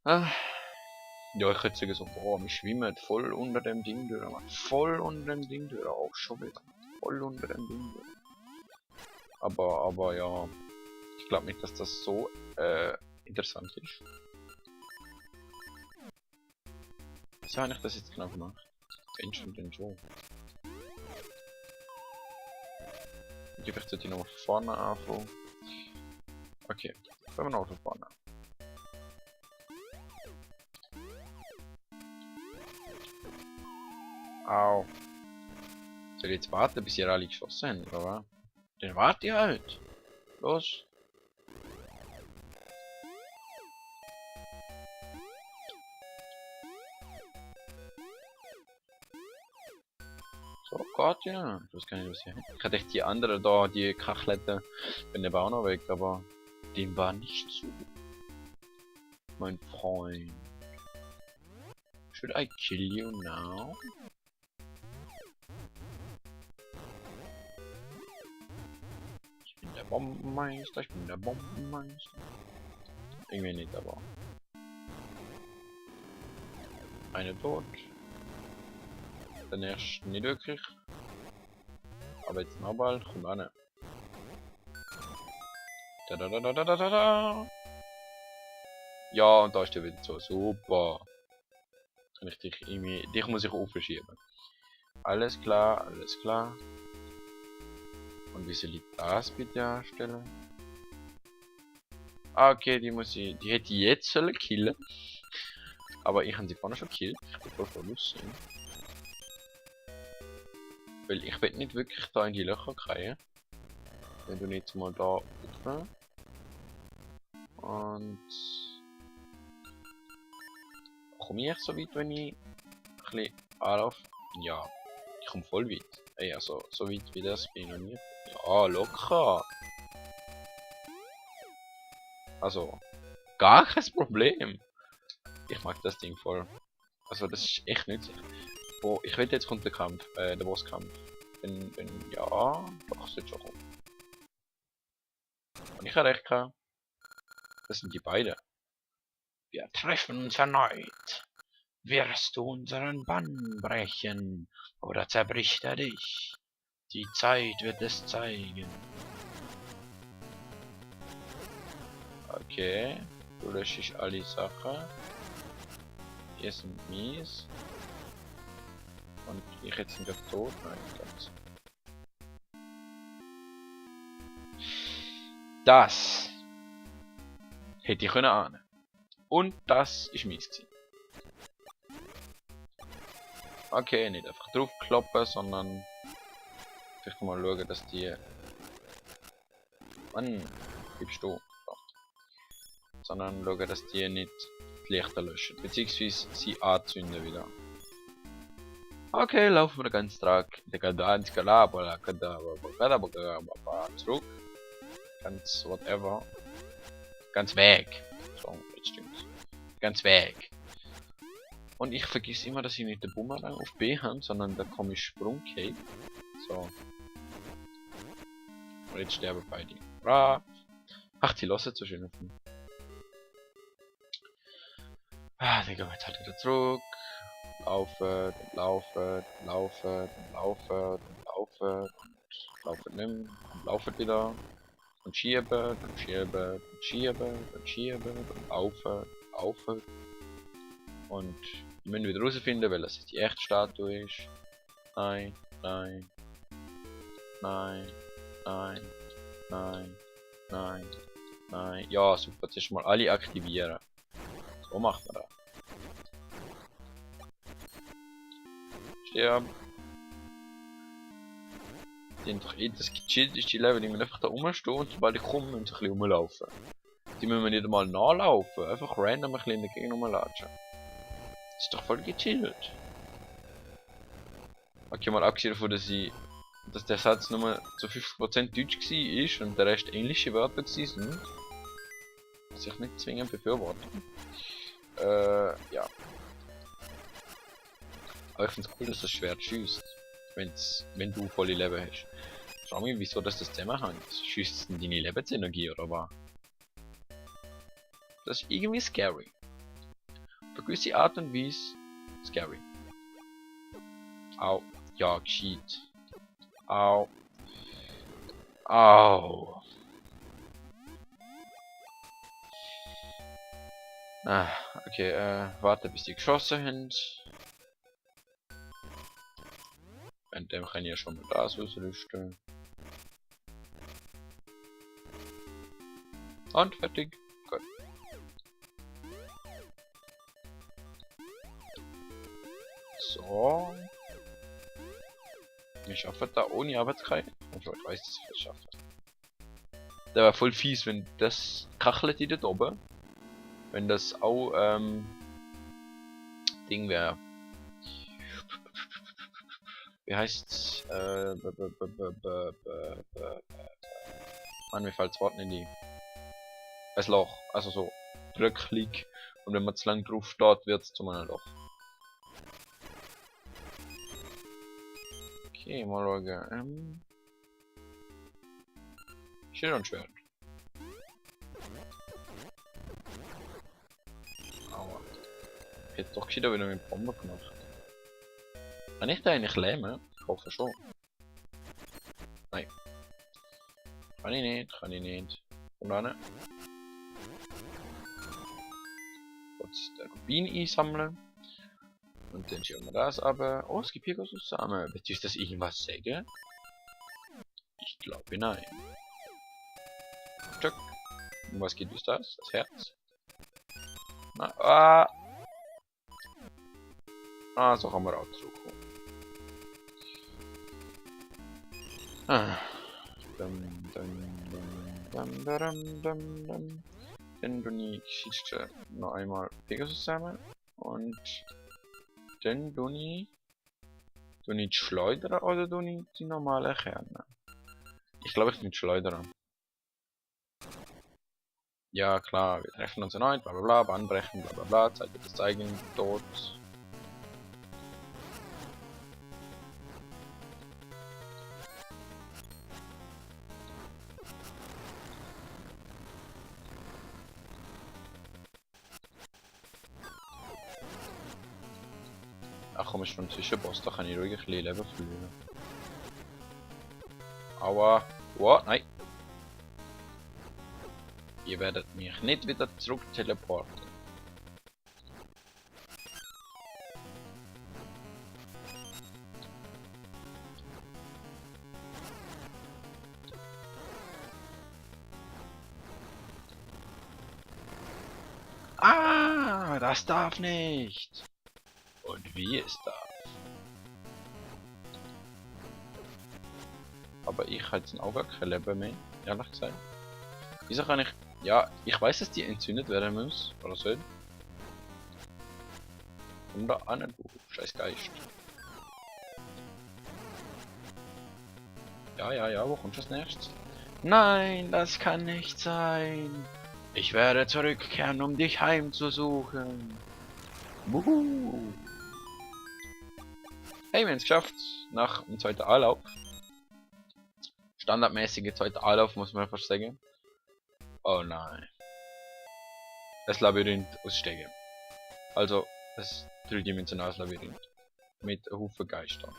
Ah, ja, ich könnte sagen so, boah, wir schwimmen voll unter dem Ding durch, Mann. Voll unter dem Ding durch, auch schon wieder. Voll unter dem Ding durch. Aber ja, ich glaube nicht, dass das so interessant ist. Wieso habe ich das jetzt genau gemacht? Wenn schon, denn schon. Und vielleicht sollte ich noch von vorne anfangen. Okay, fangen wir noch von vorne an. Au. Soll ich jetzt warten, bis ihr alle geschossen habt, oder was? Dann warte ich halt. Los. So, geht ja. Ich weiß gar nicht, was hier. Ich hatte echt die anderen da, die Kacheleten, bin eben auch noch weg, aber dem war nicht so. Mein Freund. Should I kill you now? Ich bin der Bombenmeister, ich bin der Bombenmeister. Irgendwie nicht, aber. Eine tot. Dann erst nicht wirklich. Aber jetzt noch bald, kommt eine. Da da da da da da da da. Ja, und da ist der wieder so. Super. Kann ich dich irgendwie. Dich muss ich aufschieben. Alles klar, alles klar. Und wie soll ich das bitte anstellen? Ah, okay, die muss ich. Die hätte ich jetzt sollen killen. Aber ich habe sie vorne schon gekillt. Ich bin voll lustig. Weil ich will nicht wirklich da in die Löcher kriegen. Wenn du jetzt mal da rauf. Und komme ich so weit, wenn ich ein bisschen anlaufe? Ja, ich komme voll weit. Ey, also so weit wie das bin ich noch nie. Ja, locker. Also, gar kein Problem. Ich mag das Ding voll. Also das ist echt nützlich. Oh, ich will jetzt kommt der Kampf, der Bosskampf. Wenn ja, doch, sollte schon kommen. Und ich habe recht gehabt. Das sind die beiden. Wir treffen uns erneut. Wirst du unseren Bann brechen, oder zerbricht er dich? Die Zeit wird es zeigen. Okay, du löschst alle Sachen. Die sind mies. Und ich jetzt sind wir tot? Nein, ganz. Das hätte ich können ahnen. Und das ist mies gewesen. Okay, nicht einfach draufkloppen, sondern vielleicht mal schauen, dass die... Mann, gibst du. Sondern schauen, dass die nicht die Lichter löschen. Beziehungsweise sie anzünden wieder. Okay, laufen wir ganz stark. Zurück. Ganz whatever. Ganz weg. So, jetzt stimmt's. Ganz weg. Und ich vergiss immer, dass ich nicht den Bumerang auf B habe, sondern der komische Sprungcape. So. Und jetzt sterben beide. Bra. Ach, die lassen so schön auf mich. Ah, dann gehen wir jetzt halt wieder zurück. Laufen, laufen, laufen, laufen, laufen, laufen nicht, laufen wieder. Und schieben, dann schieben, dann schieben, dann schieben, dann laufen, laufen. Und wir müssen wieder herausfinden, weil das jetzt die echte Statue ist. Nein, nein, nein, nein, nein, nein, nein. Ja, super, jetzt mal alle aktivieren. So macht man das. Stirb. Die haben doch das gechillt ist, die Level, die müssen einfach da rumstehen und sobald ich komme, müssen sie ein bisschen rumlaufen. Die müssen wir nicht einmal nachlaufen, einfach random ein bisschen in der Gegend rumlatschen. Das ist doch voll gechillt. Okay, mal abgesehen davon, dass der Satz nur zu 50% Deutsch war und der Rest englische Wörter waren. Was ich nicht zwingend befürworte. Ja. Aber ich finde es cool, dass das Schwert schießt. Wenn du volle Leben hast. Schau mir, wieso das zusammenhängt. Schießt es denn deine Lebensenergie oder was? Das ist irgendwie scary. gewisse Art und Weise scary. Au. Ja, gescheit. Au. Au. Ah, okay, warte bis die geschossen haben. Und dann kann ich ja schon mal das ausrüsten. Und fertig. Gut. So. Ich schaffe da ohne Arbeitskreis. Also ich weiß, dass ich das schaffe. Der war voll fies, wenn das kachelt die dort oben. Wenn das auch Ding wäre. Wie heißt's? Mann, mir fällt das Wort nicht ein. Ein Loch. Also so bröcklig. Und wenn man zu lang drauf steht, wird es zu einem Loch. Okay, mal schauen. Schild und Schwert. Aua. Ich hätte doch gescheiter wieder mit Bombe gemacht. Kann ich da eigentlich lähmen? Ich hoffe schon. Nein. Kann ich nicht, kann ich nicht. Und dann kurz den Rubin einsammeln. Und dann schauen wir das aber. Oh, es gibt hier was zusammen. Willst du das irgendwas sagen? Ich glaube nein. Stück. Und was gibt es das? Das Herz. Na, so kann man auch zurückkommen. Dann tue ich Geschichte noch einmal Pegasus zusammen. Und dann tue ich die Schleudern oder tue ich die normalen Kerne? Ich glaube, ich tue die Schleudern. Ja klar, wir treffen uns erneut, bla bla bla, Bahnbrechen, bla bla bla, Zeit wird es zeigen, Tod. Ach komm, ist schon ein Zwischenboss, da kann ich ruhig ein bisschen Leben verlieren. Aua. What? Nein. Ihr werdet mich nicht wieder zurück teleporten. Ah, das darf nicht. Und wie es darf. Aber ich habe jetzt auch gar kein Leben mehr, ehrlich gesagt. Wieso kann ich... Ja, ich weiß, dass die entzündet werden muss, oder so. Komm da an, du scheiß Geist. Ja, wo kommt das nächstes? Nein, das kann nicht sein. Ich werde zurückkehren, um dich heimzusuchen. Wuhu. Hey, wir haben es geschafft. Nach dem zweiten Anlauf. Standardmäßige zweiter Anlauf, muss man fast sagen. Oh nein. Das Labyrinth aussteigen. Also, das dreidimensionales Labyrinth. Mit einem Haufen Geistern.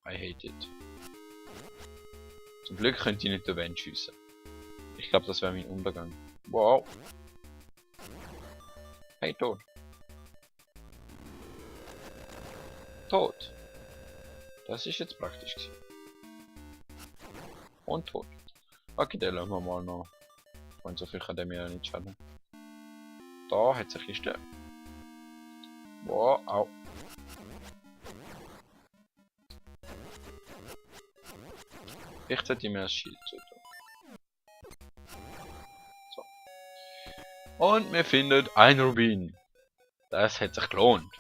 I hate it. Zum Glück könnt ihr nicht den Wand schiessen. Ich glaube, das wäre mein Untergang. Wow. Hey, tot. Tot. Das ist jetzt praktisch gewesen. Und tot. Okay, den lassen wir mal noch. Und so viel kann der mir nicht schaden. Da hat sich Kiste. Wow, au. Ich sollte mir das Schild tun. So. Und wir finden ein Rubin. Das hat sich gelohnt.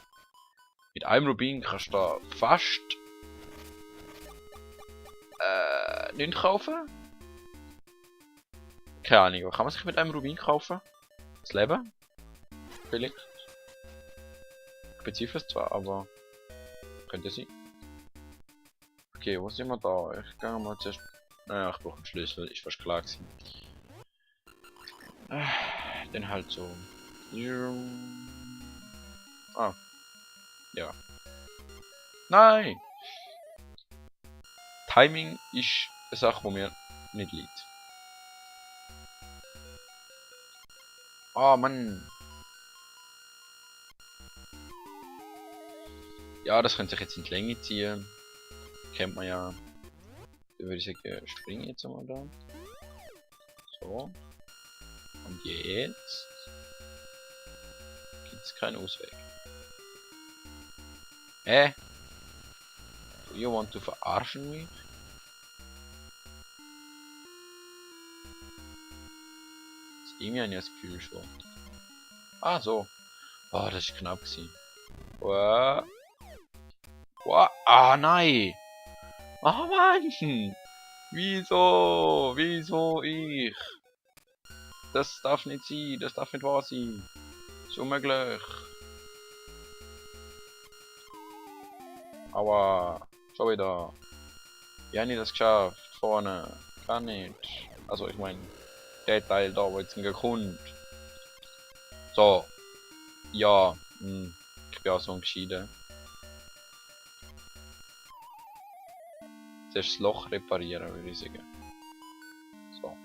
Mit einem Rubin kannst du da fast nicht kaufen. Keine Ahnung, was kann man sich mit einem Rubin kaufen? Das Leben? Vielleicht. Ich bezweifle es zwar, aber könnte sein. Okay, wo sind wir da? Ich gehe mal zuerst. Naja, ich brauche einen Schlüssel, ist fast klar gewesen. Dann halt so. Ah, ja. Nein! Timing ist eine Sache, die mir nicht liegt. Ah, Mann! Ja, das könnte sich jetzt in die Länge ziehen. Kennt man ja. Dann würde ich sagen, springe jetzt einmal da. So. Und jetzt gibt es keinen Ausweg. Do you want to verarschen mich? Das irgendwie habe ich das Gefühl schon. Ah, so. Oh, das ist knapp gewesen. Wow. Wow. Ah, nein! Ah, Mann! Wieso? Wieso ich? Das darf nicht sein, das darf nicht wahr sein. Das ist unmöglich. Aua, schon wieder. Wie habe ich das geschafft? Vorne. Gar nicht. Also ich meine, der Teil da, wo jetzt kommt. So. Ja. Ich bin auch so entschieden. Zuerst das Loch reparieren, würde ich sagen. So.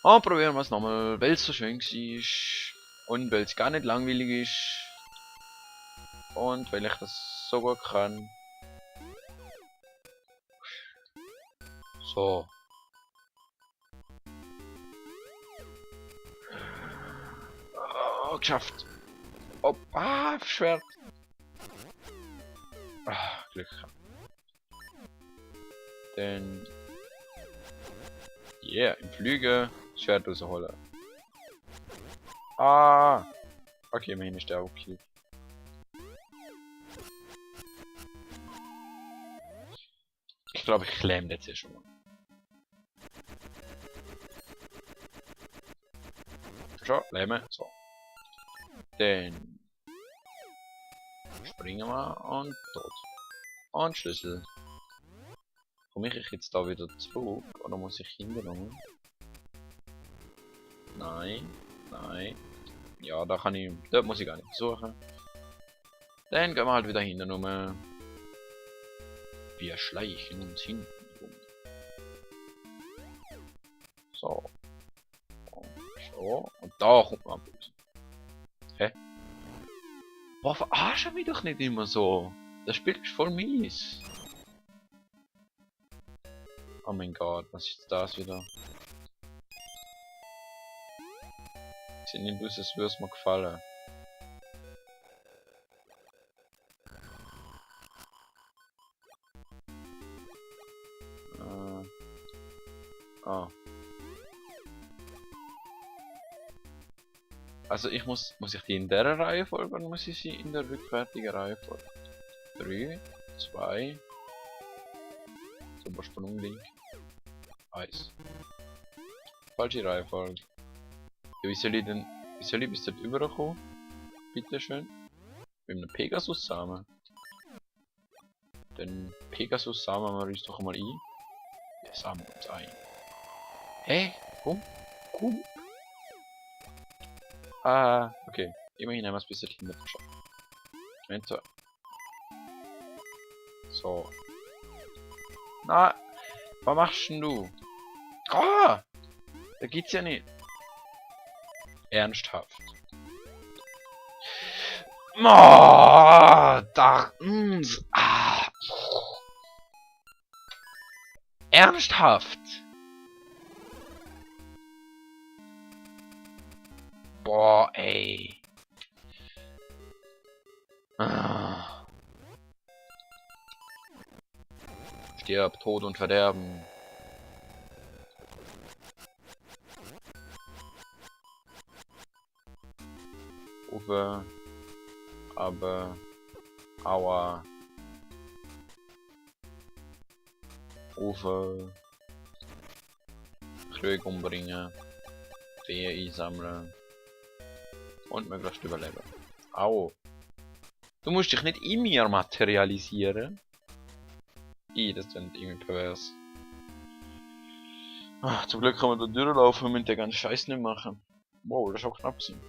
Und probieren wir es nochmal, weil es so schön war. Und weil es gar nicht langweilig ist. Und weil ich das so gut kann. So. Oh, geschafft. Oh, Schwert. Ah, Glück gehabt. Dann. Yeah, im Flüge Schwert rausholen. Ah! Okay, immerhin ist der okay. Ich glaube, ich klemme jetzt hier schon mal. Schon, lähmen. So. Dann springen wir und tot. Und Schlüssel. Komme ich jetzt da wieder zurück oder muss ich hinten? Nein, nein. Ja, da kann ich. Dort muss ich gar nicht suchen. Dann gehen wir halt wieder hinten rum. Wir schleichen uns hinten rum. So. Und so. Und da kommt man am Bösen. Hä? Boah, verarschen mich doch nicht immer so. Das Spiel ist voll mies. Oh mein Gott, was ist das wieder? Sieht nicht aus, als würde es mir gefallen. Ah. Also muss ich die in der Reihenfolge oder muss ich sie in der rückwärtigen Reihenfolge? 3, 2, zum Ursprung Link, 1. Falsche Reihenfolge. Ja, wie soll ich bis dort überkommen? Bitteschön. Mit einem Pegasus-Samen. Den Pegasus-Samen wir uns doch mal ein. Wir samen uns ein. Hä? Komm? Komm? Ah, okay. Immerhin haben wir es bis dorthin geschafft. Enter. So. Na, was machst denn du? Ah! Da geht's ja nicht. Ernsthaft. Oh, da. Ernsthaft. Boah, ey. Stirb, Tod und Verderben. Uwe. Aber. Aua. Uwe. Krög umbringen. Fee einsammeln. Und möglichst überleben. Au. Du musst dich nicht in mir materialisieren. Das klingt irgendwie pervers. Ach, zum Glück kann man da durchlaufen und den ganzen Scheiß nicht machen. Wow, das ist auch knapp ziehen.